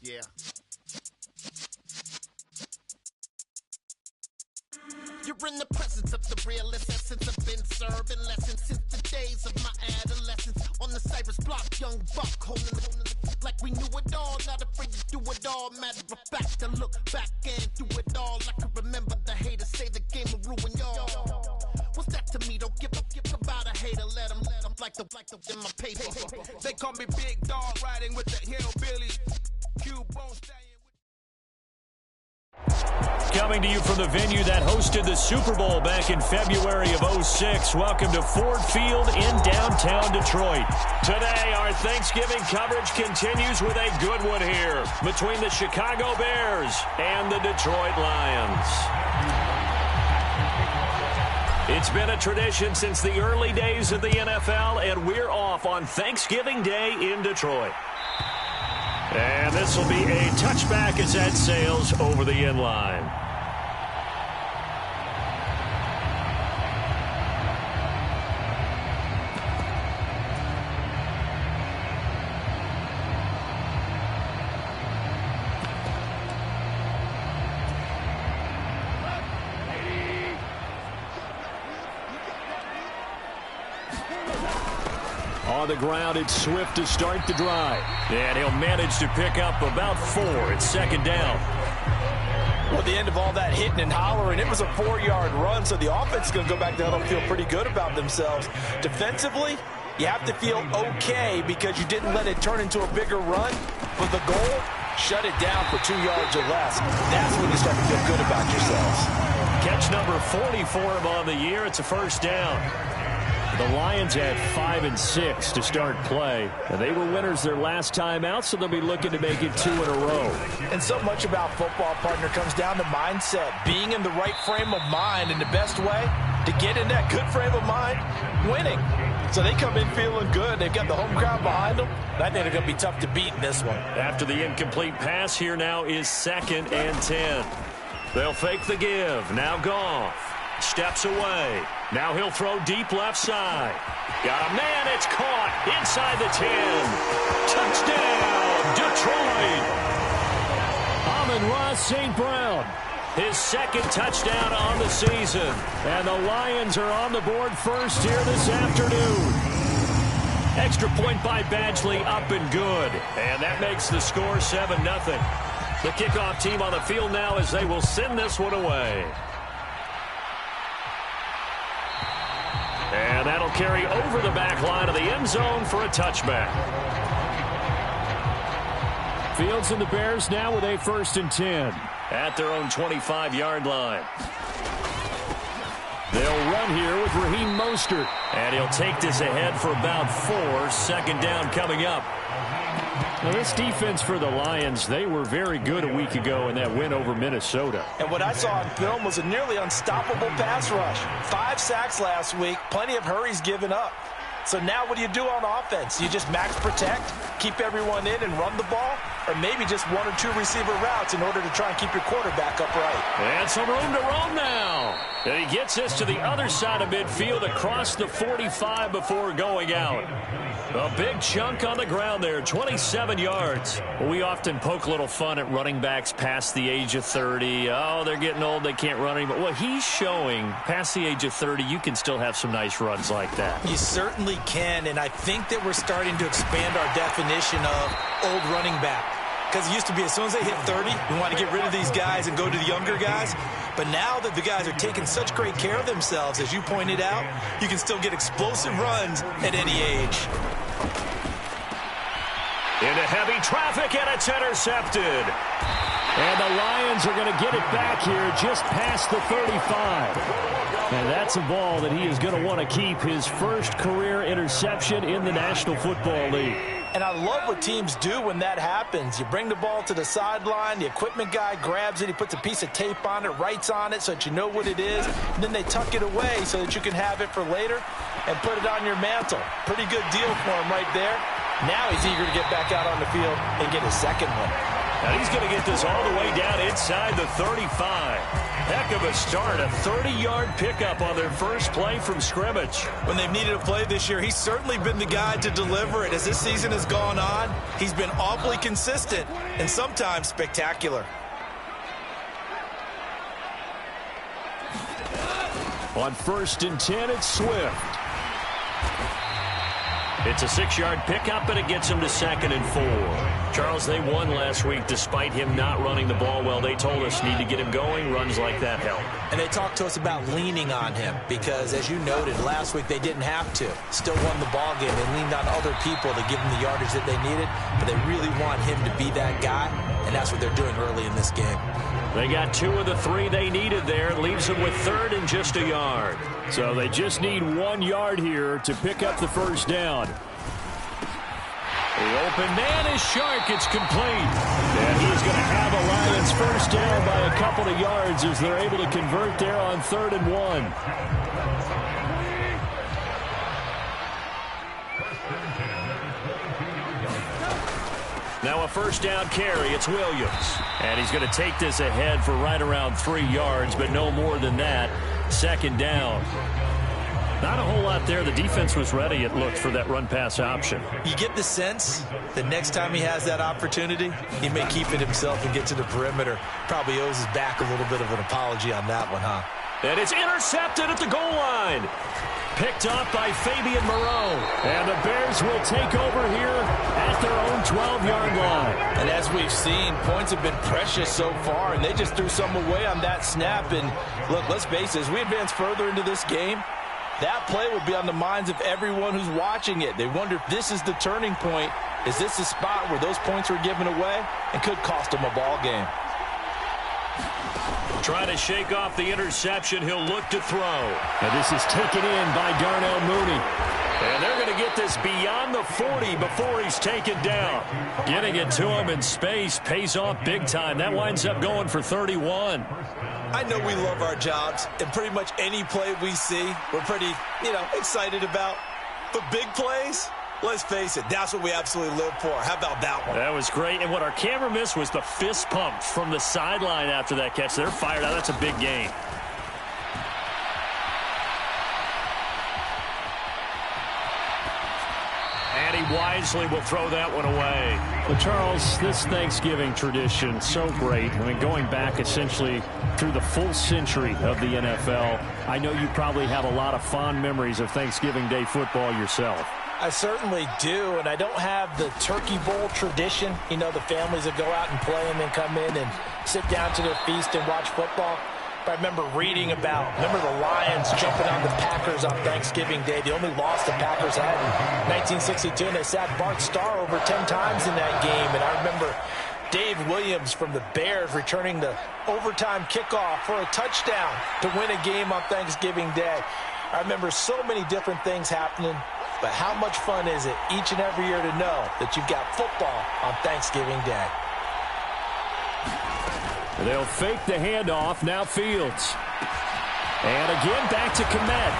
Yeah. You're in the presence of the realest essence. I've been serving lessons since the days of my adolescence. On the Cypress block, young buck holding like we knew it all. Not afraid to do it all. Matter of fact, to look back and do it all. I can remember the haters say the game will ruin y'all. What's that to me? Don't give about a hater. Let them like the in my paper. They call me Big Dog, riding with the hillbillies. Q-Bone staying. Coming to you from the venue that hosted the Super Bowl back in February of '06. Welcome to Ford Field in downtown Detroit. Today, our Thanksgiving coverage continues with a good one here between the Chicago Bears and the Detroit Lions. It's been a tradition since the early days of the NFL, and we're off on Thanksgiving Day in Detroit. And this will be a touchback as that sails over the end line. On the ground, it's Swift to start the drive. And he'll manage to pick up about 4. It's second down. Well, at the end of all that hitting and hollering, it was a 4-yard run, so the offense is going to go back down and feel pretty good about themselves. Defensively, you have to feel okay because you didn't let it turn into a bigger run. But the goal, shut it down for 2 yards or less. That's when you start to feel good about yourselves. Catch number 40 for him on the year. It's a first down. The Lions had 5 and 6 to start play, and they were winners their last time out, so they'll be looking to make it 2 in a row. And so much about football, partner, comes down to mindset, being in the right frame of mind, and the best way to get in that good frame of mind, winning. So they come in feeling good. They've got the home crowd behind them. I think they're going to be tough to beat in this one. After the incomplete pass, here now is 2nd and 10. They'll fake the give. Now Goff steps away. Now he'll throw deep left side. Got a man. It's caught inside the 10. Touchdown, Detroit. Amon-Ra St. Brown, his 2nd touchdown on the season. And the Lions are on the board first here this afternoon. Extra point by Badgley, up and good. And that makes the score 7-0. The kickoff team on the field now as they will send this one away. And that'll carry over the back line of the end zone for a touchback. Fields and the Bears now with a 1st and 10 at their own 25-yard line. They'll run here with Raheem Mostert. And he'll take this ahead for about 4. 2nd down coming up. Now, this defense for the Lions, they were very good a week ago in that win over Minnesota. And what I saw on film was a nearly unstoppable pass rush. 5 sacks last week, plenty of hurries given up. So now what do you do on offense? You just max protect, keep everyone in and run the ball, or maybe just 1 or 2 receiver routes in order to try and keep your quarterback upright. And some room to roam now. And he gets this to the other side of midfield across the 45 before going out. A big chunk on the ground there, 27 yards. Well, we often poke a little fun at running backs past the age of 30. Oh, they're getting old, they can't run anymore. Well, he's showing past the age of 30, you can still have some nice runs like that. You certainly can, and I think that we're starting to expand our definition of old running back. Because it used to be as soon as they hit 30, we want to get rid of these guys and go to the younger guys. But now that the guys are taking such great care of themselves, as you pointed out, you can still get explosive runs at any age. Into heavy traffic, and it's intercepted. And the Lions are going to get it back here just past the 35. And that's a ball that he is going to want to keep, his first career interception in the National Football League. And I love what teams do when that happens. You bring the ball to the sideline, the equipment guy grabs it, he puts a piece of tape on it, writes on it so that you know what it is, and then they tuck it away so that you can have it for later and put it on your mantle. Pretty good deal for him right there. Now he's eager to get back out on the field and get his 2nd one. And he's going to get this all the way down inside the 35. Heck of a start, a 30-yard pickup on their first play from scrimmage. When they've needed a play this year, he's certainly been the guy to deliver it. As this season has gone on, he's been awfully consistent and sometimes spectacular. On 1st and 10, it's Swift. It's a 6-yard pickup, and it gets him to 2nd and 4. Charles, they won last week despite him not running the ball well. They told us need to get him going. Runs like that help. And they talked to us about leaning on him because, as you noted, last week they didn't have to. Still won the ball game. They leaned on other people to give them the yardage that they needed, but they really want him to be that guy, and that's what they're doing early in this game. They got 2 of the 3 they needed there. It leaves them with 3rd and just a yard. So they just need 1 yard here to pick up the first down. The open man is Shark. It's complete. And he's going to have a Lions first down by a couple of yards as they're able to convert there on 3rd and 1. Now a first down carry. It's Williams. And he's going to take this ahead for right around 3 yards, but no more than that. 2nd down. Not a whole lot there. The defense was ready, it looked, for that run-pass option. You get the sense that next time he has that opportunity, he may keep it himself and get to the perimeter. Probably owes his back a little bit of an apology on that one, huh? And it's intercepted at the goal line. Picked off by Fabian Moreau. And the Bears will take over here at their own 12-yard line. And as we've seen, points have been precious so far, and they just threw some away on that snap. And look, let's face it, as we advance further into this game, that play will be on the minds of everyone who's watching it. They wonder if this is the turning point. Is this the spot where those points were given away and could cost them a ball game? Trying to shake off the interception. He'll look to throw. And this is taken in by Darnell Mooney. And they're going to get this beyond the 40 before he's taken down. Getting it to him in space pays off big time. That winds up going for 31. I know we love our jobs, and pretty much any play we see, we're pretty, excited about. But big plays, let's face it, that's what we absolutely live for. How about that one? That was great. And what our camera missed was the fist pump from the sideline after that catch. They're fired out. That's a big gain. And he wisely will throw that one away. Well, Charles, this Thanksgiving tradition, so great. I mean, going back essentially through the full century of the NFL, I know you probably have a lot of fond memories of Thanksgiving Day football yourself. I certainly do, and I don't have the Turkey Bowl tradition. The families that go out and play and then come in and sit down to their feast and watch football. But I remember reading about, the Lions jumping on the Packers on Thanksgiving Day. The only loss the Packers had in 1962, and they sat Bart Starr over 10 times in that game. And I remember Dave Williams from the Bears returning the overtime kickoff for a touchdown to win a game on Thanksgiving Day. I remember so many different things happening, but how much fun is it each and every year to know that you've got football on Thanksgiving Day? They'll fake the handoff. Now Fields. And again back to Kmet.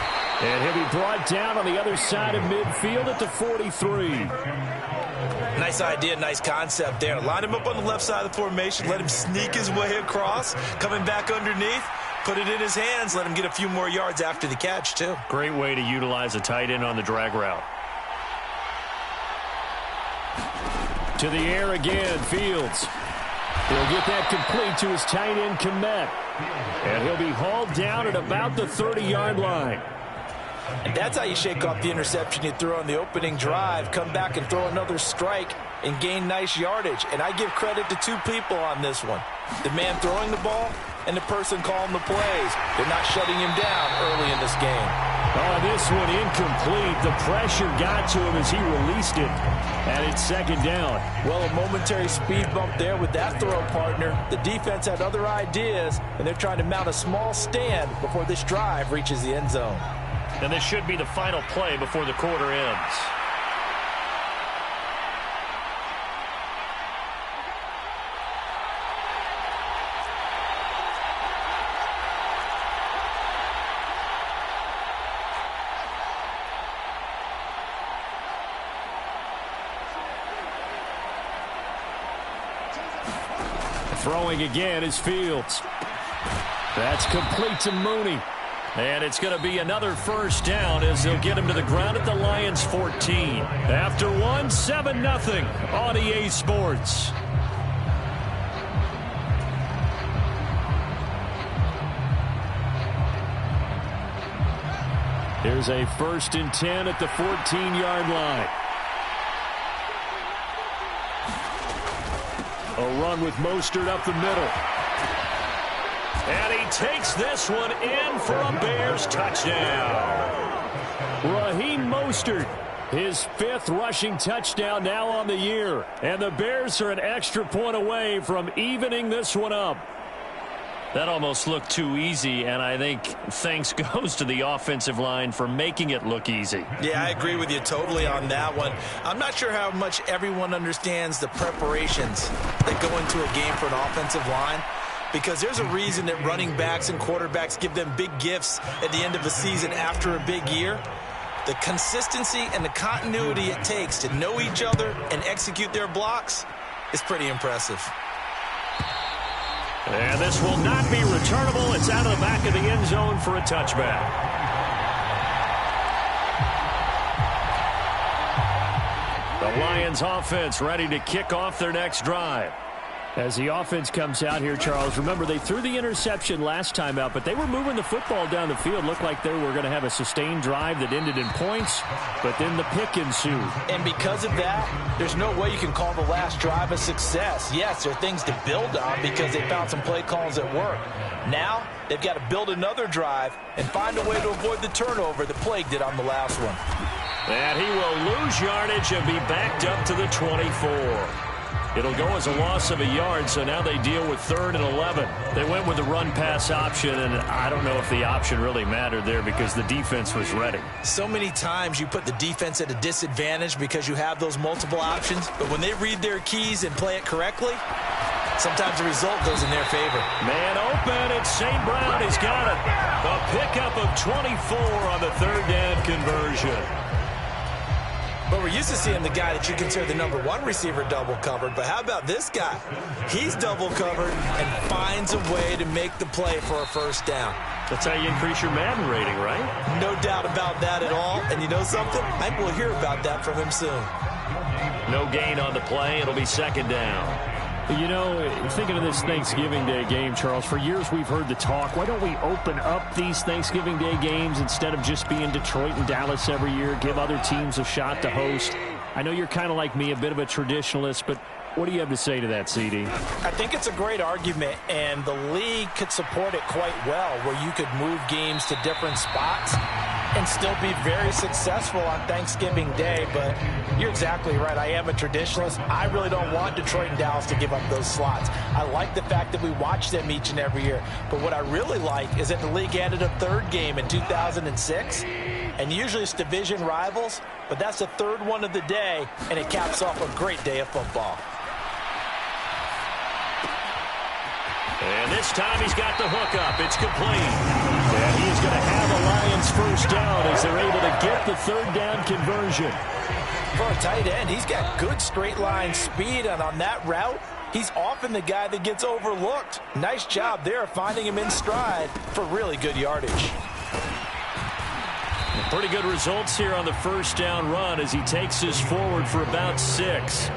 And he'll be brought down on the other side of midfield at the 43. Nice idea, nice concept there. Line him up on the left side of the formation. Let him sneak his way across. Coming back underneath. Put it in his hands. Let him get a few more yards after the catch, too. Great way to utilize a tight end on the drag route. To the air again, Fields. He'll get that complete to his tight end, Kmet. And he'll be hauled down at about the 30-yard line. And that's how you shake off the interception you threw on the opening drive. Come back and throw another strike and gain nice yardage. And I give credit to 2 people on this one. The man throwing the ball and the person calling the plays. They're not shutting him down early in this game. Oh, this one incomplete. The pressure got to him as he released it. And it's 2nd down. Well, a momentary speed bump there with that throw partner. The defense had other ideas, and they're trying to mount a small stand before this drive reaches the end zone. And this should be the final play before the quarter ends. Throwing again is Fields. That's complete to Mooney. And it's going to be another first down as they'll get him to the ground at the Lions' 14. After one, 7-0 on EA Sports. Here's a 1st and 10 at the 14-yard line. A run with Mostert up the middle. And he takes this one in for a Bears touchdown. Raheem Mostert, his 5th rushing touchdown now on the year. And the Bears are an extra point away from evening this one up. That almost looked too easy, and I think thanks goes to the offensive line for making it look easy. Yeah, I agree with you totally on that one. I'm not sure how much everyone understands the preparations that go into a game for an offensive line, because there's a reason that running backs and quarterbacks give them big gifts at the end of a season after a big year. The consistency and the continuity it takes to know each other and execute their blocks is pretty impressive. And this will not be returnable. It's out of the back of the end zone for a touchback. The Lions offense ready to kick off their next drive. As the offense comes out here, Charles, remember they threw the interception last time out, but they were moving the football down the field. Looked like they were going to have a sustained drive that ended in points, but then the pick ensued. And because of that, there's no way you can call the last drive a success. Yes, there are things to build on because they found some play calls that work. Now, they've got to build another drive and find a way to avoid the turnover that Plague did on the last one. And he will lose yardage and be backed up to the 24. It'll go as a loss of a yard, so now they deal with 3rd and 11. They went with the run-pass option, and I don't know if the option really mattered there because the defense was ready. So many times you put the defense at a disadvantage because you have those multiple options, but when they read their keys and play it correctly, sometimes the result goes in their favor. Man open, it's St. Brown. He's got it. A pickup of 24 on the 3rd down conversion. But we're used to seeing the guy that you consider the #1 receiver double covered. But how about this guy? He's double covered and finds a way to make the play for a first down. That's how you increase your Madden rating, right? No doubt about that at all. And you know something? I think we'll hear about that from him soon. No gain on the play. It'll be 2nd down. You know, thinking of this Thanksgiving Day game, Charles, for years we've heard the talk, why don't we open up these Thanksgiving Day games instead of just being Detroit and Dallas every year, give other teams a shot to host? I know you're kind of like me, a bit of a traditionalist, but what do you have to say to that, CD? I think it's a great argument, and the league could support it quite well, where you could move games to different spots and still be very successful on Thanksgiving Day. But you're exactly right. I am a traditionalist. I really don't want Detroit and Dallas to give up those slots. I like the fact that we watch them each and every year. But what I really like is that the league added a 3rd game in 2006. And usually it's division rivals, but that's the 3rd one of the day, and it caps off a great day of football. And this time he's got the hook up. It's complete. And he's going to have a Lions first down as they're able to get the 3rd down conversion. For a tight end, he's got good straight line speed, and on that route, he's often the guy that gets overlooked. Nice job there finding him in stride for really good yardage. Pretty good results here on the first down run as he takes us forward for about 6.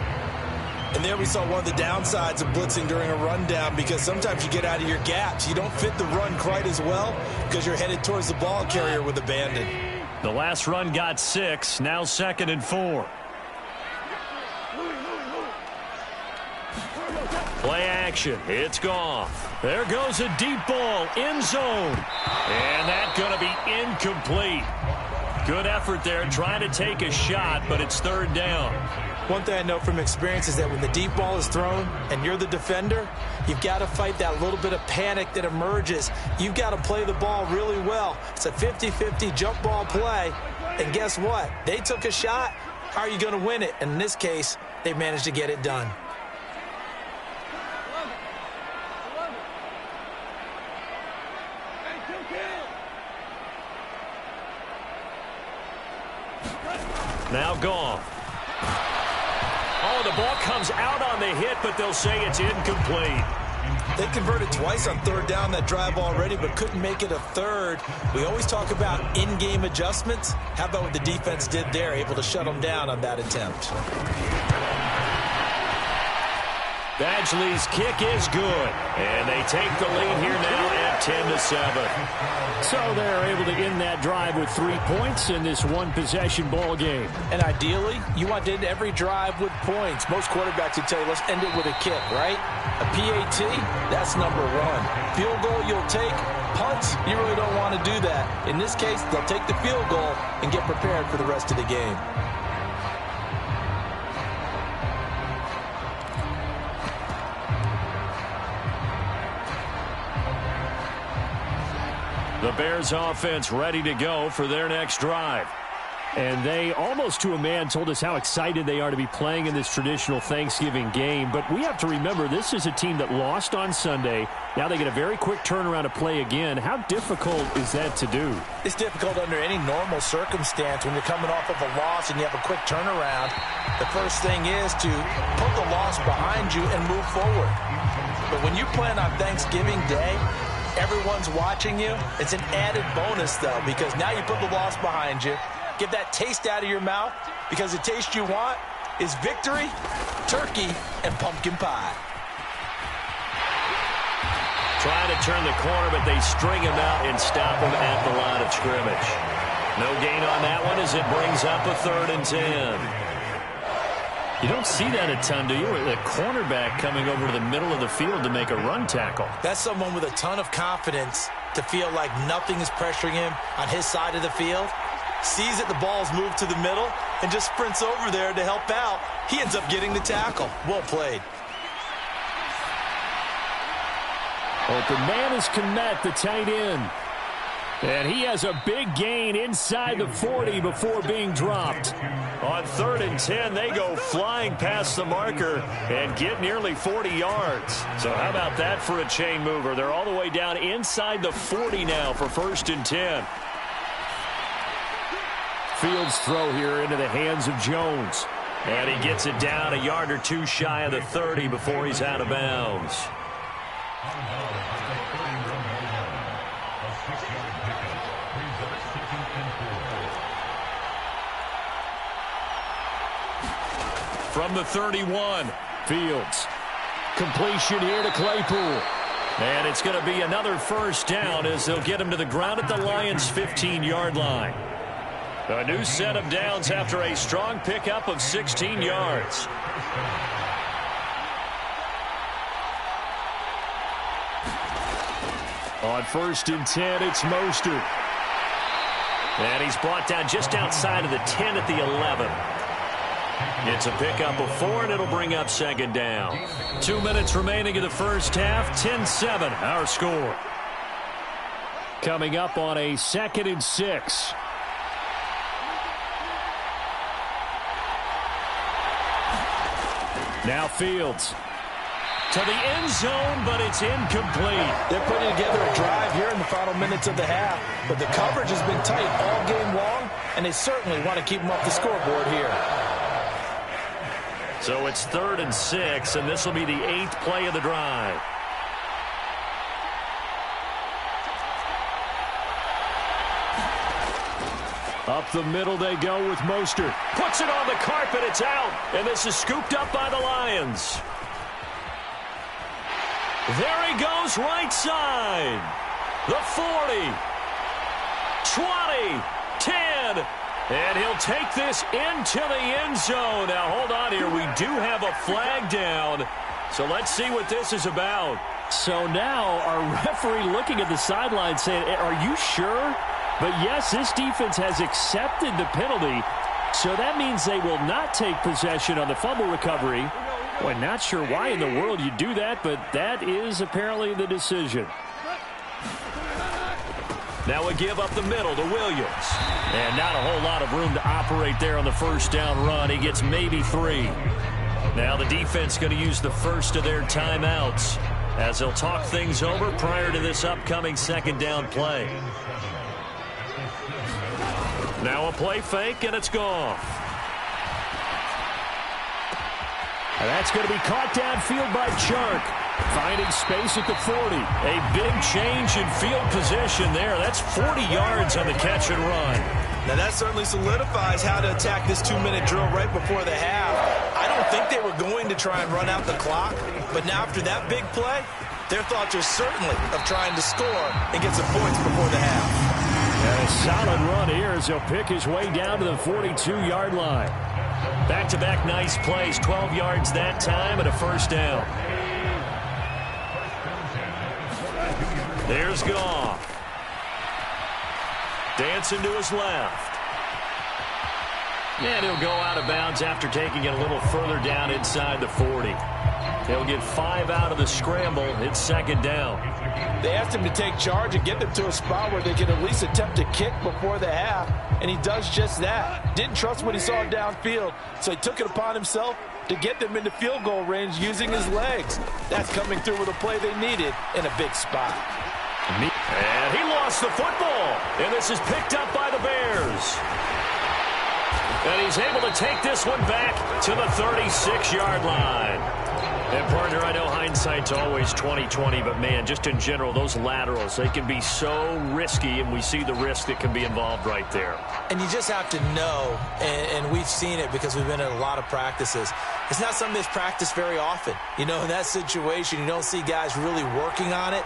And there we saw one of the downsides of blitzing during a rundown, because sometimes you get out of your gaps. You don't fit the run quite as well because you're headed towards the ball carrier with abandon. The last run got 6. Now 2nd and 4. Play action. It's Goff. There goes a deep ball. End zone. And that's going to be incomplete. Good effort there trying to take a shot, but it's 3rd down. One thing I know from experience is that when the deep ball is thrown and you're the defender, you've got to fight that little bit of panic that emerges. You've got to play the ball really well. It's a 50-50 jump ball play. And guess what? They took a shot. How are you going to win it? And in this case, they managed to get it done. Now Goff. Oh, the ball comes out on the hit, but they'll say it's incomplete. They converted twice on third down that drive already, but couldn't make it a third. We always talk about in-game adjustments. How about what the defense did there, able to shut them down on that attempt? Badgley's kick is good, and they take the lead here now at 10-7. So they're able to end that drive with 3 points in this one-possession ball game. And ideally, you want to end every drive with points. Most quarterbacks would tell you, let's end it with a kick, right? A PAT, that's number one. Field goal you'll take. Punts, you really don't want to do that. In this case, they'll take the field goal and get prepared for the rest of the game. The Bears offense ready to go for their next drive. And they, almost to a man, told us how excited they are to be playing in this traditional Thanksgiving game. But we have to remember, this is a team that lost on Sunday. Now they get a very quick turnaround to play again. How difficult is that to do? It's difficult under any normal circumstance when you're coming off of a loss and you have a quick turnaround. The first thing is to put the loss behind you and move forward. But when you plan on Thanksgiving Day, everyone's watching you. It's an added bonus, though, because now you put the loss behind you. Get that taste out of your mouth, because the taste you want is victory, turkey, and pumpkin pie. Trying to turn the corner, but they string him out and stop him at the line of scrimmage. No gain on that one as it brings up a 3rd and 10. You don't see that a ton, do you? The cornerback coming over to the middle of the field to make a run tackle. That's someone with a ton of confidence to feel like nothing is pressuring him on his side of the field. Sees that the ball's moved to the middle and just sprints over there to help out. He ends up getting the tackle. Well played. Open man is Kmet, the tight end. And he has a big gain inside the 40 before being dropped. On 3rd and 10, they go flying past the marker and get nearly 40 yards. So how about that for a chain mover? They're all the way down inside the 40 now for 1st and 10. Fields throw here into the hands of Jones. And he gets it down a yard or two shy of the 30 before he's out of bounds. From the 31, Fields. Completion here to Claypool. And it's going to be another 1st down as they'll get him to the ground at the Lions' 15-yard line. A new set of downs after a strong pickup of 16 yards. On 1st and 10, it's Mostert. And he's brought down just outside of the 10 at the 11. It's a pickup of 4, and it'll bring up 2nd down. 2 minutes remaining in the first half. 10-7, our score. Coming up on a 2nd and 6. Now Fields. To the end zone, but it's incomplete. They're putting together a drive here in the final minutes of the half, but the coverage has been tight all game long, and they certainly want to keep them off the scoreboard here. So it's 3rd and 6, and this will be the 8th play of the drive. Up the middle they go with Mostert. Puts it on the carpet, it's out, and this is scooped up by the Lions. There he goes, right side. The 40, 20, 10, and he'll take this into the end zone. Now, hold on here. We do have a flag down, so let's see what this is about. So now our referee looking at the sideline saying, are you sure? But, yes, this defense has accepted the penalty, so that means they will not take possession on the fumble recovery. Boy, not sure why in the world you do that, but that is apparently the decision. Now a give up the middle to Williams. And not a whole lot of room to operate there on the 1st down run. He gets maybe 3. Now the defense going to use the first of their timeouts as they'll talk things over prior to this upcoming 2nd down play. Now a play fake, and it's gone. And that's going to be caught downfield by Chark. Finding space at the 40. A big change in field position there. That's 40 yards on the catch and run. Now that certainly solidifies how to attack this 2-minute drill right before the half. I don't think they were going to try and run out the clock, but now after that big play, their thoughts are certainly of trying to score and get some points before the half. And a solid run here as he'll pick his way down to the 42-yard line. Back-to-back nice plays, 12 yards that time and a first down. There's Goff. Dancing to his left. And he'll go out of bounds after taking it a little further down inside the 40. He'll get 5 out of the scramble. It's second down. They asked him to take charge and get them to a spot where they can at least attempt to kick before the half, and he does just that. Didn't trust what he saw downfield, so he took it upon himself to get them into field goal range using his legs. That's coming through with a play they needed in a big spot. And he lost the football, and this is picked up by the Bears. And he's able to take this one back to the 36-yard line. And, partner, I know hindsight's always 20/20, but, man, just in general, those laterals, they can be so risky, and we see the risk that can be involved right there. And you just have to know, and we've seen it because we've been in a lot of practices, it's not something that's practiced very often. You know, in that situation, you don't see guys really working on it.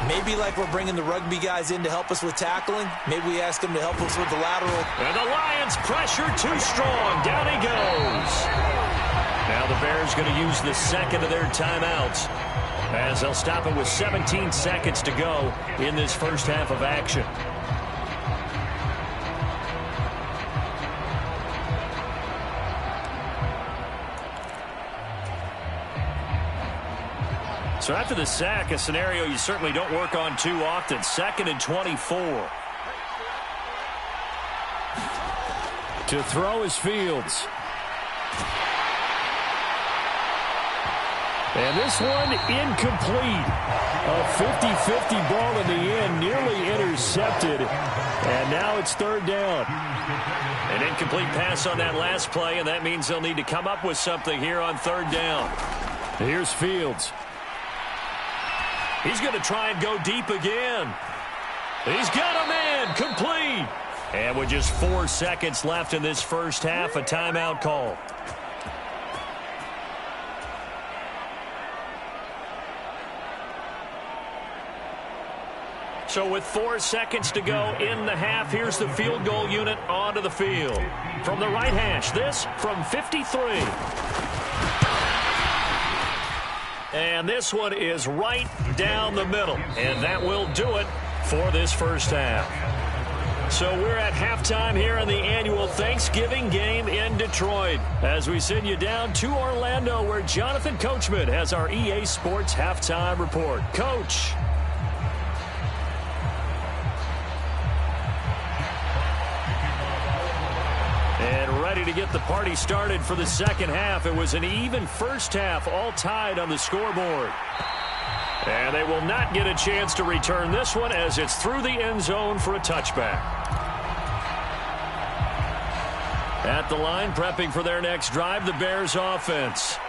Maybe like we're bringing the rugby guys in to help us with tackling. Maybe we ask them to help us with the lateral. And the Lions pressure too strong. Down he goes. Now the Bears going to use the second of their timeouts as they'll stop it with 17 seconds to go in this first half of action. So after the sack, a scenario you certainly don't work on too often. 2nd and 24. To throw is Fields. And this one incomplete. A 50-50 ball in the end, nearly intercepted. And now it's third down. An incomplete pass on that last play, and that means they'll need to come up with something here on third down. Here's Fields. He's going to try and go deep again. He's got a man, complete. And with just 4 seconds left in this first half, a timeout call. So with 4 seconds to go in the half, here's the field goal unit onto the field. From the right hash, this from 53. And this one is right down the middle. And that will do it for this first half. So we're at halftime here in the annual Thanksgiving game in Detroit as we send you down to Orlando where Jonathan Coachman has our EA Sports halftime report. Coach. And ready to get the party started for the second half. It was an even first half, all tied on the scoreboard. And they will not get a chance to return this one as it's through the end zone for a touchback. At the line, prepping for their next drive, the Bears offense.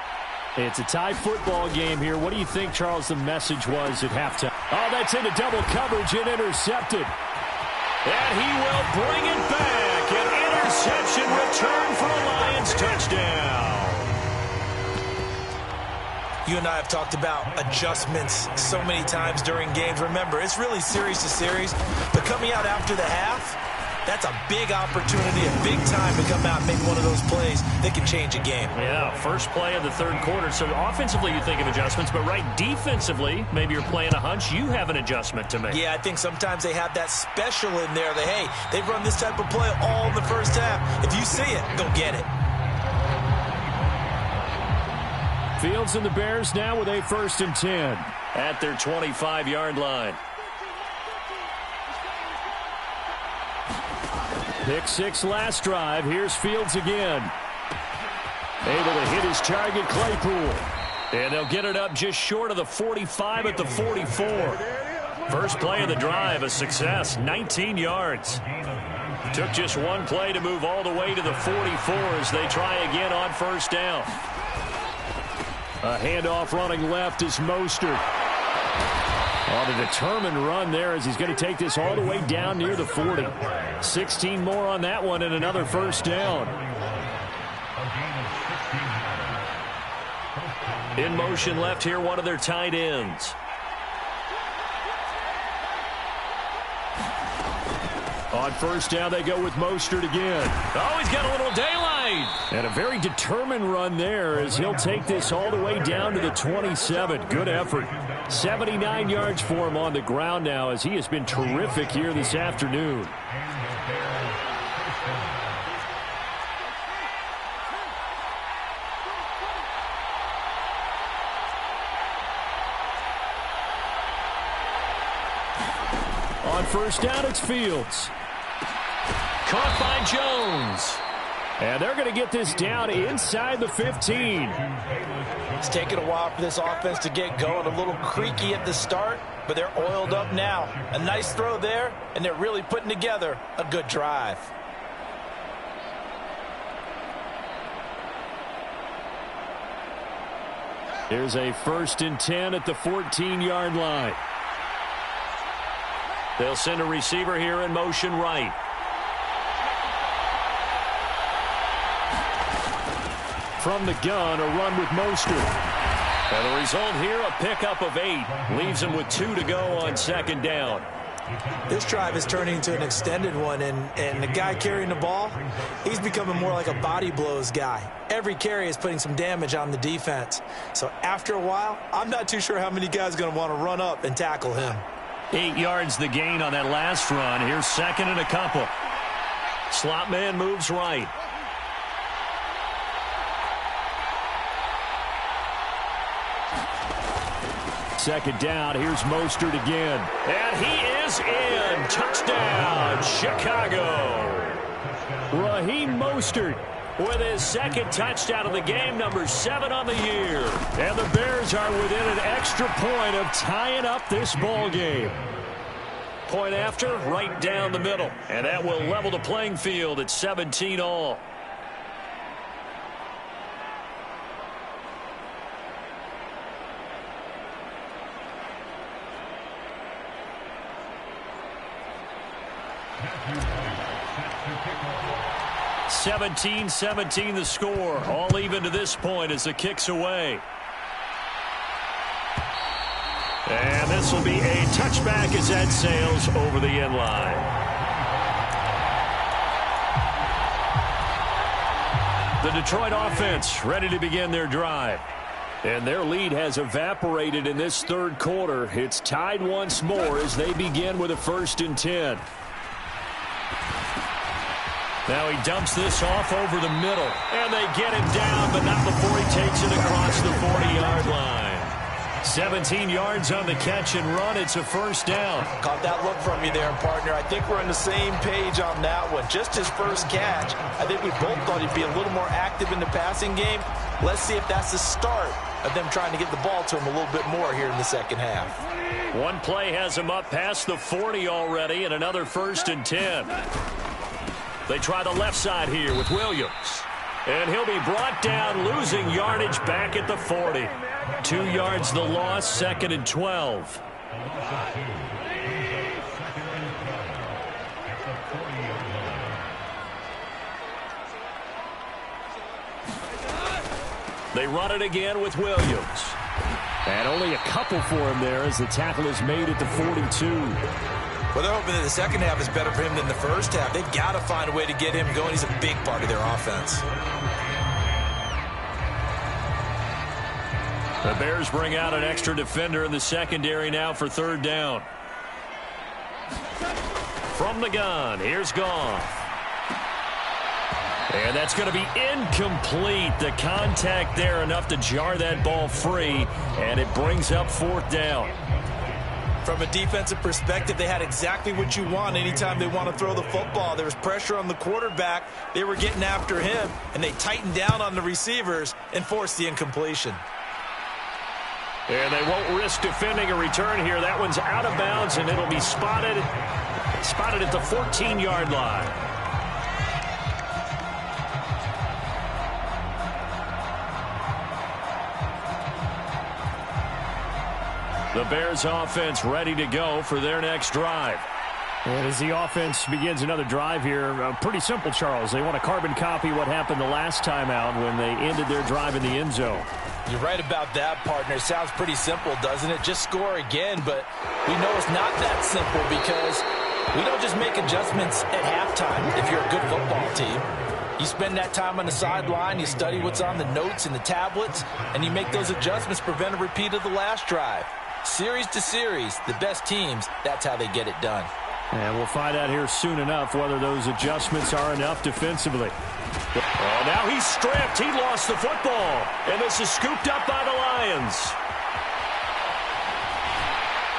It's a tie football game here. What do you think, Charles, the message was at halftime? Oh, that's into double coverage and intercepted. And he will bring it back. An interception return for a Lions touchdown. You and I have talked about adjustments so many times during games. Remember, it's really series to series. But coming out after the half, that's a big opportunity, a big time to come out and make one of those plays that can change a game. Yeah, first play of the third quarter. So offensively, you think of adjustments, but right defensively, maybe you're playing a hunch. You have an adjustment to make. Yeah, I think sometimes they have that special in there that, hey, they've run this type of play all in the first half. If you see it, go get it. Fields and the Bears now with a 1st and 10 at their 25-yard line. Pick 6 last drive. Here's Fields again. Able to hit his target, Claypool. And they'll get it up just short of the 45 at the 44. First play of the drive, a success, 19 yards. Took just one play to move all the way to the 44 as they try again on first down. A handoff running left is Mostert. On a determined run there as he's going to take this all the way down near the 40. 16 more on that one and another first down. In motion left here, one of their tight ends. On first down, they go with Mostert again. Oh, he's got a little daylight. And a very determined run there as he'll take this all the way down to the 27. Good effort. 79 yards for him on the ground now as he has been terrific here this afternoon. On first down, it's Fields. Caught by Jones. And they're going to get this down inside the 15. It's taken a while for this offense to get going. A little creaky at the start, but they're oiled up now. A nice throw there, and they're really putting together a good drive. Here's a 1st and 10 at the 14-yard line. They'll send a receiver here in motion right. From the gun, a run with Mostert. And the result here, a pickup of 8. Leaves him with 2 to go on second down. This drive is turning into an extended one, and the guy carrying the ball, he's becoming more like a body blows guy. Every carry is putting some damage on the defense. So after a while, I'm not too sure how many guys are going to want to run up and tackle him. 8 yards the gain on that last run. Here's second and a couple. Slot man moves right. Second down, here's Mostert again. And he is in. Touchdown, Chicago. Raheem Mostert with his second touchdown of the game, number 7 on the year. And the Bears are within an extra point of tying up this ball game. Point after, right down the middle. And that will level the playing field at 17 all. Seventeen 17 the score. All even to this point as the kick's away. And this will be a touchback as that sails over the end line. The Detroit offense ready to begin their drive. And their lead has evaporated in this third quarter. It's tied once more as they begin with a 1st and 10. Now he dumps this off over the middle. And they get him down, but not before he takes it across the 40-yard line. 17 yards on the catch and run. It's a first down. Caught that look from you there, partner. I think we're on the same page on that one. Just his first catch. I think we both thought he'd be a little more active in the passing game. Let's see if that's the start of them trying to get the ball to him a little bit more here in the second half. One play has him up past the 40 already, and another 1st and 10. They try the left side here with Williams. And he'll be brought down, losing yardage back at the 40. 2 yards the loss, 2nd and 12. They run it again with Williams. And only a couple for him there as the tackle is made at the 42. Well, they're hoping that the second half is better for him than the first half. They've got to find a way to get him going. He's a big part of their offense. The Bears bring out an extra defender in the secondary now for 3rd down. From the gun, here's Goff. And that's going to be incomplete. The contact there enough to jar that ball free, and it brings up 4th down. From a defensive perspective, they had exactly what you want anytime they want to throw the football. There was pressure on the quarterback. They were getting after him, and they tightened down on the receivers and forced the incompletion. And they won't risk defending a return here. That one's out of bounds, and it'll be spotted at the 14-yard line. The Bears offense ready to go for their next drive. And as the offense begins another drive here, pretty simple, Charles. They want to carbon copy what happened the last time out when they ended their drive in the end zone. You're right about that, partner. Sounds pretty simple, doesn't it? Just score again, but we know it's not that simple because we don't just make adjustments at halftime if you're a good football team. You spend that time on the sideline, you study what's on the notes and the tablets, and you make those adjustments, prevent a repeat of the last drive. Series to series, the best teams, that's how they get it done. And we'll find out here soon enough whether those adjustments are enough defensively. Oh, now he's stripped. He lost the football. And this is scooped up by the Lions.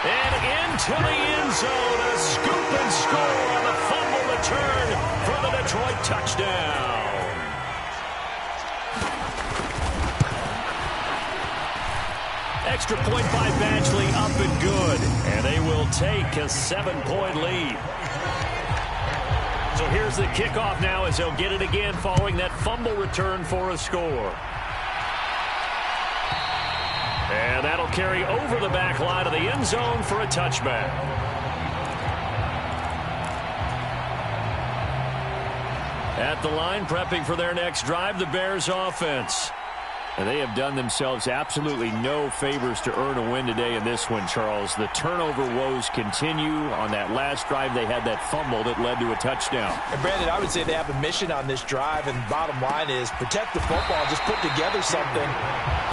And into the end zone, a scoop and score on the fumble return for the Detroit touchdown. Extra point by Badgley, up and good. And they will take a 7-point lead. So here's the kickoff now as they'll get it again following that fumble return for a score. And that'll carry over the back line of the end zone for a touchback. At the line, prepping for their next drive, the Bears offense. And they have done themselves absolutely no favors to earn a win today in this one, Charles. The turnover woes continue. On that last drive, they had that fumble that led to a touchdown. And Brandon, I would say they have a mission on this drive, and bottom line is protect the football. Just put together something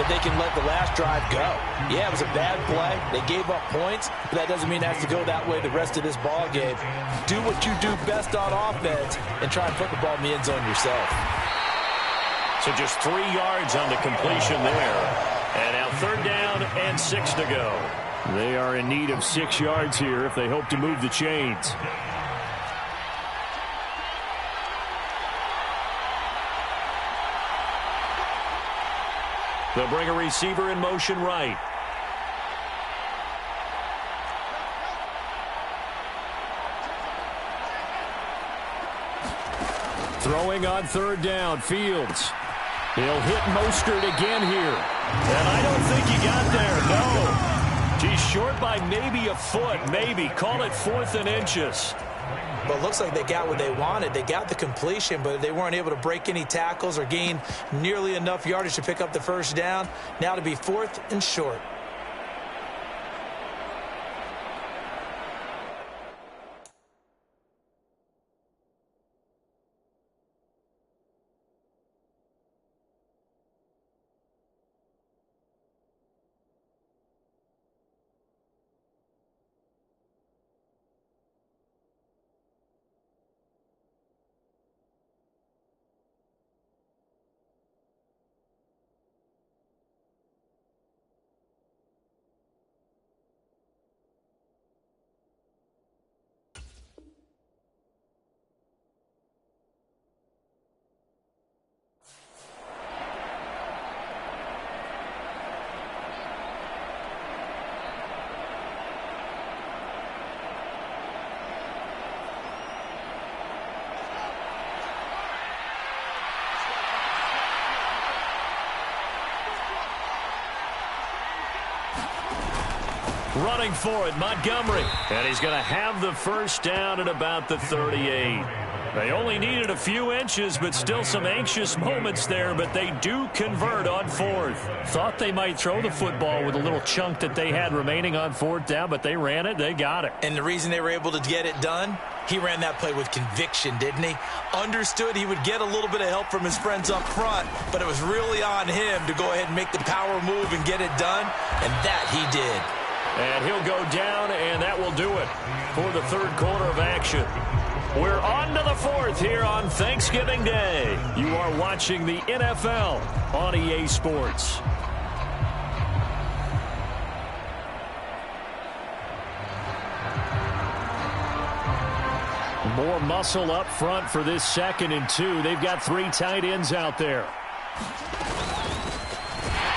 that they can let the last drive go. Yeah, it was a bad play. They gave up points, but that doesn't mean it has to go that way the rest of this ball game. Do what you do best on offense and try and put the ball in the end zone yourself. So just 3 yards on the completion there. And now 3rd down and 6 to go. They are in need of 6 yards here if they hope to move the chains. They'll bring a receiver in motion right. Throwing on 3rd down, Fields. He'll hit Mostert again here. And I don't think he got there, no. He's short by maybe a foot, maybe. Call it 4th and inches. But it looks like they got what they wanted. They got the completion, but they weren't able to break any tackles or gain nearly enough yardage to pick up the 1st down. Now to be 4th and short. Running for it, Montgomery. And he's going to have the 1st down at about the 38. They only needed a few inches, but still some anxious moments there, but they do convert on 4th. Thought they might throw the football with a little chunk that they had remaining on 4th down, but they ran it, they got it. And the reason they were able to get it done, he ran that play with conviction, didn't he? Understood he would get a little bit of help from his friends up front, but it was really on him to go ahead and make the power move and get it done, and that he did. And he'll go down, and that will do it for the 3rd quarter of action. We're on to the 4th here on Thanksgiving Day. You are watching the NFL on EA Sports. More muscle up front for this 2nd and 2. They've got 3 tight ends out there.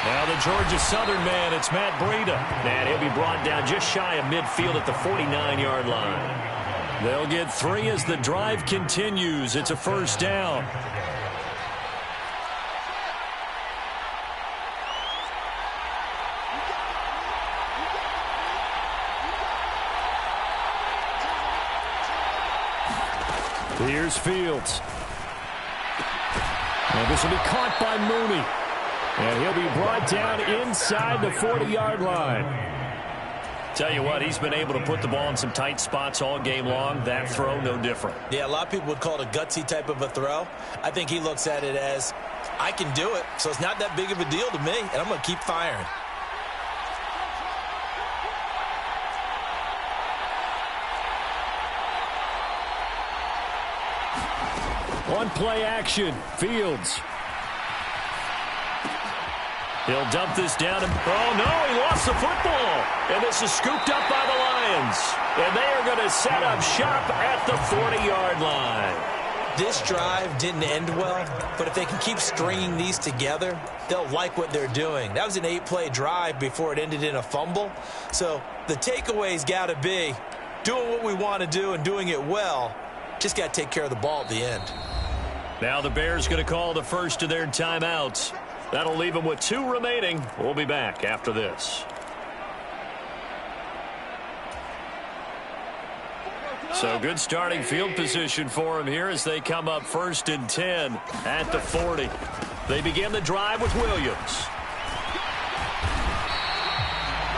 Now the Georgia Southern man, it's Matt Breida. And he'll be brought down just shy of midfield at the 49-yard line. They'll get 3 as the drive continues. It's a 1st down. Here's Fields. And this will be caught by Mooney. And he'll be brought down inside the 40-yard line. Tell you what, he's been able to put the ball in some tight spots all game long. That throw, no different. Yeah, a lot of people would call it a gutsy type of a throw. I think he looks at it as, I can do it, so it's not that big of a deal to me, and I'm going to keep firing. On play action, Fields. He'll dump this down. Oh, no, he lost the football. And this is scooped up by the Lions. And they are going to set up shop at the 40-yard line. This drive didn't end well, but if they can keep stringing these together, they'll like what they're doing. That was an 8-play drive before it ended in a fumble. So the takeaway's got to be doing what we want to do and doing it well. Just got to take care of the ball at the end. Now the Bears going to call the first of their timeouts. That'll leave them with 2 remaining. We'll be back after this. So good starting field position for them here as they come up 1st and 10 at the 40. They begin the drive with Williams.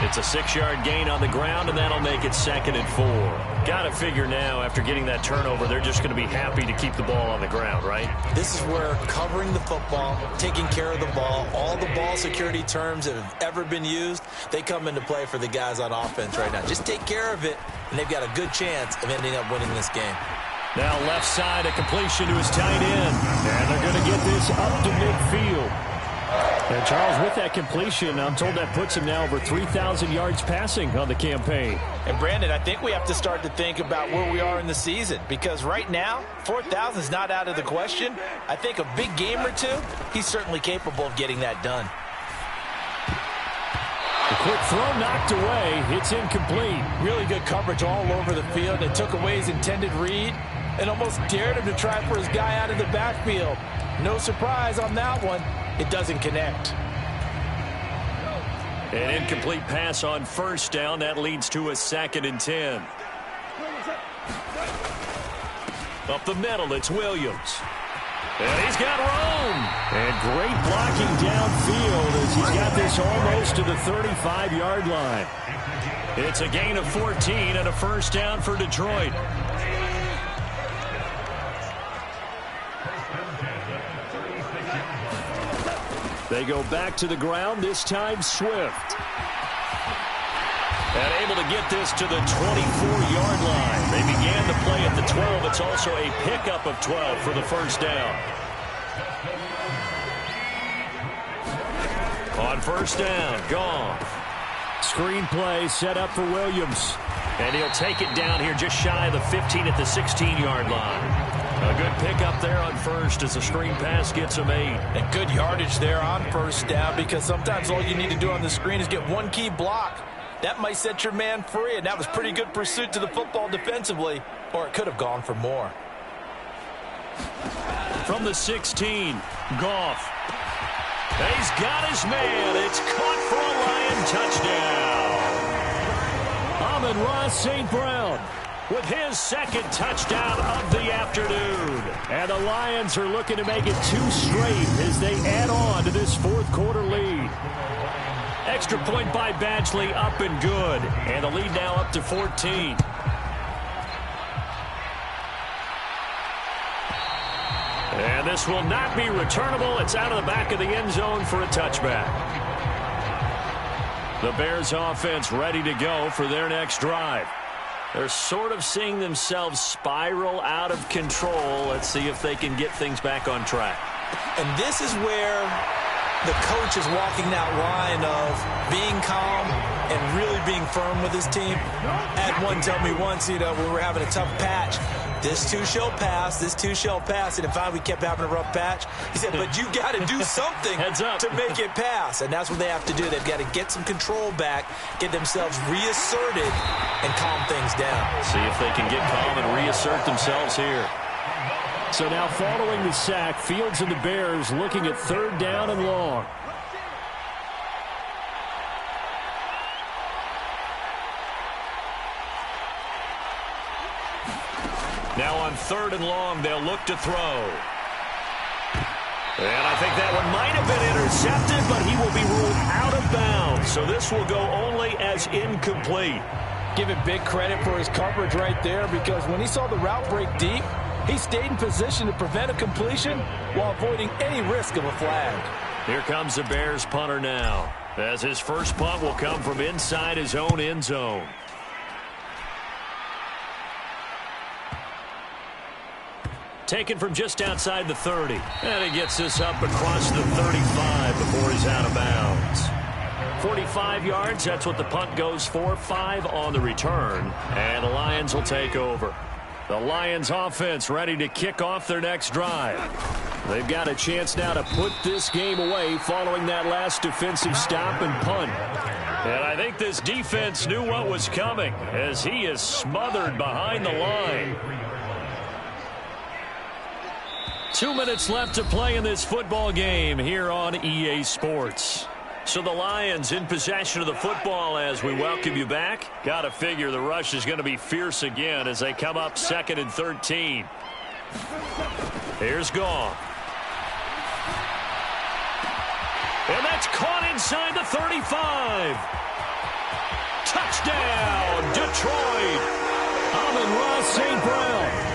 It's a 6-yard gain on the ground, and that'll make it 2nd and 4. Got to figure now, after getting that turnover, they're just going to be happy to keep the ball on the ground, right? This is where covering the football, taking care of the ball, all the ball security terms that have ever been used, they come into play for the guys on offense right now. Just take care of it, and they've got a good chance of ending up winning this game. Now left side, a completion to his tight end. And they're going to get this up to midfield. And Charles, with that completion, I'm told that puts him now over 3,000 yards passing on the campaign. And Brandon, I think we have to start to think about where we are in the season, because right now, 4,000 is not out of the question. I think a big game or two, he's certainly capable of getting that done. The quick throw knocked away. It's incomplete. Really good coverage all over the field. It took away his intended read and almost dared him to try for his guy out of the backfield. No surprise on that one. It doesn't connect. An incomplete pass on 1st down. That leads to a 2nd and 10. Up the middle, it's Williams. And he's got room. And great blocking downfield as he's got this almost to the 35-yard line. It's a gain of 14 and a 1st down for Detroit. They go back to the ground, this time Swift. And able to get this to the 24-yard line. They began the play at the 12. It's also a pickup of 12 for the 1st down. On 1st down, Goff. Screen play set up for Williams. And he'll take it down here just shy of the 15 at the 16-yard line. A good pickup there on 1st as the screen pass gets him 8. And good yardage there on 1st down, because sometimes all you need to do on the screen is get one key block. That might set your man free, and that was pretty good pursuit to the football defensively, or it could have gone for more. From the 16, Goff. He's got his man. It's caught for a Lion touchdown. Amon-Ra St. Brown with his 2nd touchdown of the afternoon. And the Lions are looking to make it 2 straight as they add on to this 4th quarter lead. Extra point by Badgley, up and good. And the lead now up to 14. And this will not be returnable. It's out of the back of the end zone for a touchback. The Bears offense ready to go for their next drive. They're sort of seeing themselves spiral out of control. Let's see if they can get things back on track. And this is where the coach is walking that line of being calm and really being firm with his team. I had one tell me once, when we were having a tough patch, this too shall pass, this too shall pass. And in fact, we kept having a rough patch. He said, but you got to do something to make it pass. And that's what they have to do. They've got to get some control back, get themselves reasserted, and calm things down. See if they can get calm and reassert themselves here. So now following the sack, Fields and the Bears looking at 3rd down and long. Now on 3rd and long, they'll look to throw. And I think that one might have been intercepted, but he will be ruled out of bounds. So this will go only as incomplete. Give him big credit for his coverage right there, because when he saw the route break deep, he stayed in position to prevent a completion while avoiding any risk of a flag. Here comes the Bears punter now, as his first punt will come from inside his own end zone. Taken from just outside the 30. And he gets this up across the 35 before he's out of bounds. 45 yards, that's what the punt goes for. 5 on the return. And the Lions will take over. The Lions offense ready to kick off their next drive. They've got a chance now to put this game away following that last defensive stop and punt. And I think this defense knew what was coming, as he is smothered behind the line. 2 minutes left to play in this football game here on EA Sports. So the Lions in possession of the football as we welcome you back. Got to figure the rush is going to be fierce again as they come up 2nd and 13. Here's Goff. And that's caught inside the 35. Touchdown, Detroit. Amon-Ra St. Brown.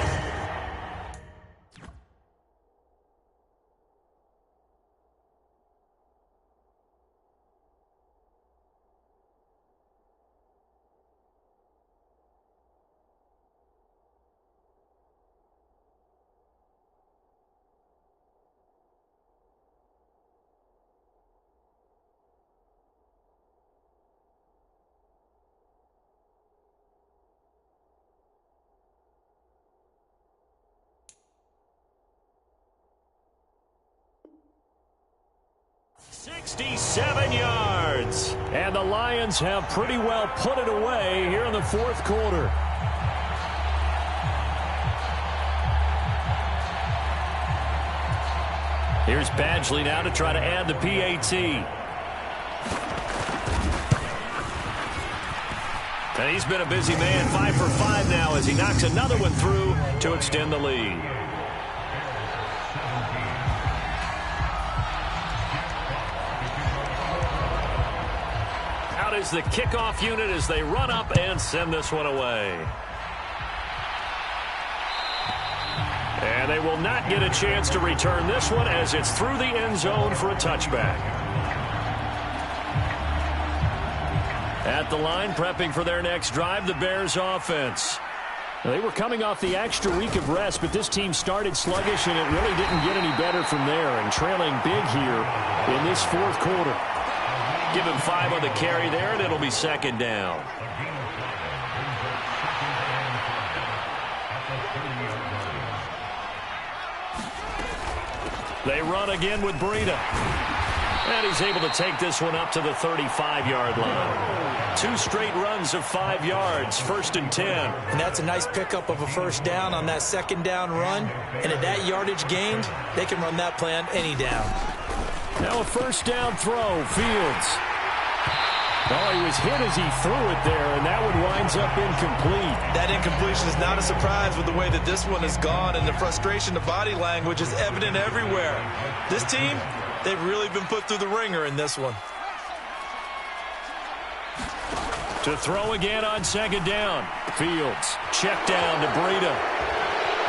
.67 yards. And the Lions have pretty well put it away here in the 4th quarter. Here's Badgley now to try to add the PAT. And he's been a busy man, 5 for 5 now as he knocks another one through to extend the lead. Out is the kickoff unit as they run up and send this one away. And they will not get a chance to return this one as it's through the end zone for a touchback. At the line, prepping for their next drive, the Bears offense. They were coming off the extra week of rest, but this team started sluggish, and it really didn't get any better from there, and trailing big here in this 4th quarter. Give him 5 on the carry there, and it'll be 2nd down. They run again with Breida. And he's able to take this one up to the 35-yard line. 2 straight runs of 5 yards, 1st and 10. And that's a nice pickup of a 1st down on that 2nd down run. And at that yardage gained, they can run that play on any down. Now a 1st down throw, Fields. Oh, he was hit as he threw it there, and that one winds up incomplete. That incompletion is not a surprise with the way that this one has gone, and the frustration, the body language is evident everywhere. This team, they've really been put through the ringer in this one. To throw again on 2nd down. Fields, check down to Breida.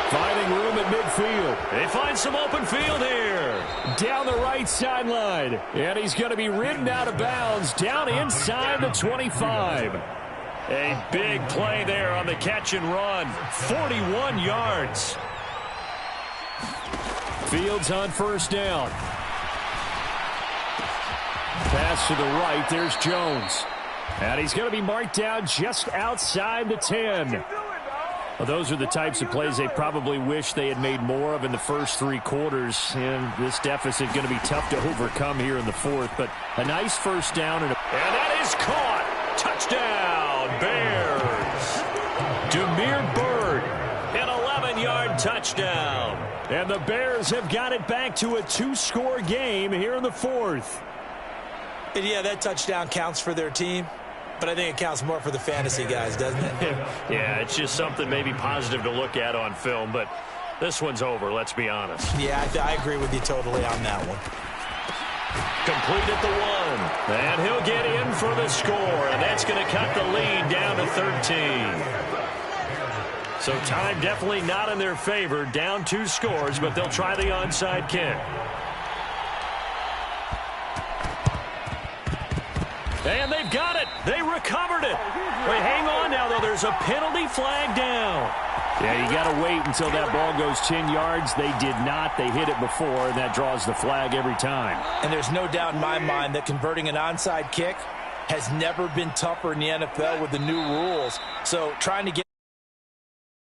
Finding room at midfield. They find some open field here. Down the right sideline. And he's going to be ridden out of bounds down inside the 25. A big play there on the catch and run. 41 yards. Fields on 1st down. Pass to the right. There's Jones. And he's going to be marked down just outside the 10. Well, those are the types of plays they probably wish they had made more of in the first 3 quarters. And this deficit going to be tough to overcome here in the 4th. But a nice 1st down. And that is caught. Touchdown, Bears. Damiere Byrd, an 11-yard touchdown. And the Bears have got it back to a 2-score game here in the 4th. And yeah, that touchdown counts for their team. but I think it counts more for the fantasy guys, doesn't it? Yeah, it's just something maybe positive to look at on film, but this one's over, let's be honest. Yeah, I agree with you totally on that one. Complete at the 1, and he'll get in for the score, and that's going to cut the lead down to 13. So time definitely not in their favor, down 2 scores, but they'll try the onside kick. And they've got it. They recovered it. Wait, hang on now, though. There's a penalty flag down. Yeah, you got to wait until that ball goes 10 yards. They did not. They hit it before, and that draws the flag every time. And there's no doubt in my mind that converting an onside kick has never been tougher in the NFL with the new rules. So trying to get